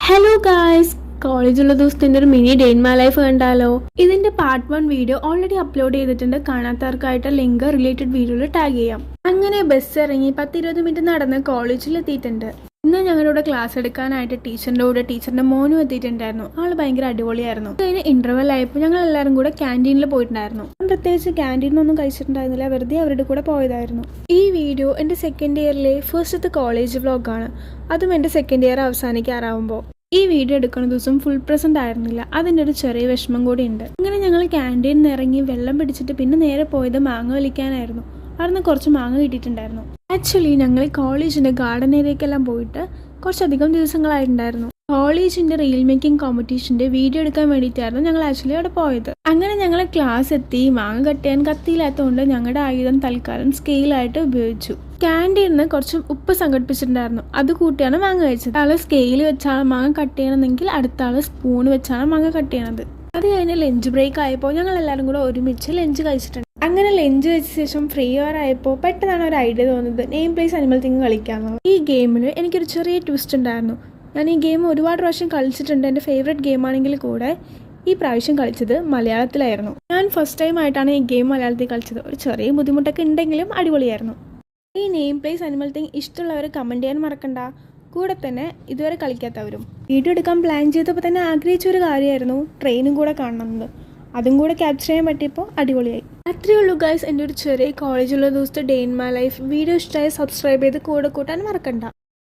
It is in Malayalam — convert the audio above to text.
ഹലോ ഗായ്സ്, കോളേജുള്ള ദിവസത്തിൻ്റെ ഒരു mini day in my life കണ്ടാലോ. ഇതിന്റെ പാർട്ട് 1 വീഡിയോ ഓൾറെഡി അപ്ലോഡ് ചെയ്തിട്ടുണ്ട്. കാണാത്തവർക്കായിട്ട് ലിങ്ക് റിലേറ്റഡ് വീഡിയോയിൽ ടാഗ് ചെയ്യാം. അങ്ങനെ ബസ് ഇറങ്ങി 10-20 മിനിറ്റ് നടന്ന് കോളേജിൽ എത്തിയിട്ടുണ്ട്. ഇന്ന് ഞങ്ങളുടെ ക്ലാസ് എടുക്കാനായിട്ട് ടീച്ചറിന്റെ മോനും എത്തിയിട്ടുണ്ടായിരുന്നു. ആള് ഭയങ്കര അടിപൊളിയായിരുന്നു. അതിന് ഇന്റർവെൽ ആയപ്പോൾ ഞങ്ങൾ എല്ലാവരും കൂടെ ക്യാൻറ്റീനിൽ പോയിട്ടുണ്ടായിരുന്നു. പ്രത്യേകിച്ച് ക്യാൻറ്റീനൊന്നും കഴിച്ചിട്ടുണ്ടായിരുന്നില്ല, വെറുതെ അവരുടെ കൂടെ പോയതായിരുന്നു. ഈ വീഡിയോ എൻ്റെ സെക്കൻഡ് ഇയറിലെ ഫസ്റ്റത്തെ കോളേജ് വ്ലോഗാണ്. അതും എൻ്റെ സെക്കൻഡ് ഇയർ അവസാനിക്കാറാവുമ്പോൾ. ഈ വീഡിയോ എടുക്കുന്ന ദിവസം ഫുൾ പ്രസന്റ് ആയിരുന്നില്ല, അതിൻ്റെ ഒരു ചെറിയ വിഷമം കൂടി ഉണ്ട്. അങ്ങനെ ഞങ്ങൾ ക്യാൻറ്റീനിൽ നിന്ന് ഇറങ്ങി വെള്ളം പിടിച്ചിട്ട് പിന്നെ നേരെ പോയത് മാങ്ങ വലിക്കാനായിരുന്നു. അവിടുന്ന് കുറച്ച് മാങ്ങ കിട്ടിയിട്ടുണ്ടായിരുന്നു. ആക്ച്വലി ഞങ്ങൾ കോളേജിൻ്റെ ഗാർഡൻ ഏരിയക്കെല്ലാം പോയിട്ട് കുറച്ചധികം ദിവസങ്ങളായിട്ടുണ്ടായിരുന്നു. കോളേജിൻ്റെ റീൽ മേക്കിംഗ് കോമ്പറ്റീഷൻ്റെ വീഡിയോ എടുക്കാൻ വേണ്ടിയിട്ടായിരുന്നു ഞങ്ങൾ ആക്ച്വലി അവിടെ പോയത്. അങ്ങനെ ഞങ്ങൾ ക്ലാസ് എത്തി. മാങ്ങ കട്ട് ചെയ്യാൻ കത്തിയില്ലാത്തതുകൊണ്ട് ഞങ്ങളുടെ ആയുധം തൽക്കാലം സ്കെയിലായിട്ട് ഉപയോഗിച്ചു. ക്യാൻറ്റീനിൽ കുറച്ച് ഉപ്പ് സംഘടിപ്പിച്ചിട്ടുണ്ടായിരുന്നു, അത് കൂട്ടിയാണ് മാങ്ങ കഴിച്ചത്. ആള് സ്കെയിൽ വെച്ചാണ് മാങ്ങ കട്ട് ചെയ്യണമെങ്കിൽ അടുത്ത ആള് സ്പൂൺ വെച്ചാണ് മാങ്ങ കട്ട് ചെയ്യണത്. അത് കഴിഞ്ഞ് ലഞ്ച് ബ്രേക്ക് ആയപ്പോൾ ഞങ്ങൾ എല്ലാവരും കൂടെ ഒരുമിച്ച് ലഞ്ച് കഴിച്ചിട്ടുണ്ട്. അങ്ങനെ ലഞ്ച് കഴിച്ച ശേഷം ഫ്രീ അവർ ആയപ്പോൾ പെട്ടെന്നാണ് ഒരു ഐഡിയ തോന്നുന്നത്, നെയിം പ്ലേസ് അനിമൽ തിങ് കളിക്കാമെന്നുള്ളത്. ഈ ഗെയിമിൽ എനിക്കൊരു ചെറിയ ട്വിസ്റ്റ് ഉണ്ടായിരുന്നു. ഞാൻ ഈ ഗെയിം ഒരുപാട് പ്രാവശ്യം കളിച്ചിട്ടുണ്ട്. എൻ്റെ ഫേവറേറ്റ് ഗെയിമാണെങ്കിൽ കൂടെ ഈ പ്രാവശ്യം കളിച്ചത് മലയാളത്തിലായിരുന്നു. ഞാൻ ഫസ്റ്റ് ടൈം ആയിട്ടാണ് ഈ ഗെയിം മലയാളത്തിൽ കളിച്ചത്. ഒരു ചെറിയ ബുദ്ധിമുട്ടൊക്കെ ഉണ്ടെങ്കിലും അടിപൊളിയായിരുന്നു. ഈ നെയിം പ്ലേസ് അനിമൽ തിങ് ഇഷ്ടമുള്ളവർ കമൻറ്റ് ചെയ്യാൻ മറക്കണ്ട. കൂടെ തന്നെ ഇതുവരെ കളിക്കാത്തവരും. വീഡിയോ എടുക്കാൻ പ്ലാൻ ചെയ്തപ്പോൾ തന്നെ ആഗ്രഹിച്ചൊരു കാര്യമായിരുന്നു ട്രെയിനും കൂടെ കാണണമെന്നത്. അതും കൂടെ ക്യാപ്ചർ ചെയ്യാൻ പറ്റിയപ്പോൾ അടിപൊളിയായി. അത്രയേ ഉള്ളൂ ഗൈസ്, എൻ്റെ ഒരു ചെറിയ കോളേജുള്ള ദിവസത്തെ day in my life video ഇഷ്ടമായി സബ്സ്ക്രൈബ് ചെയ്ത് കൂടെ കൂട്ടാൻ മറക്കണ്ട.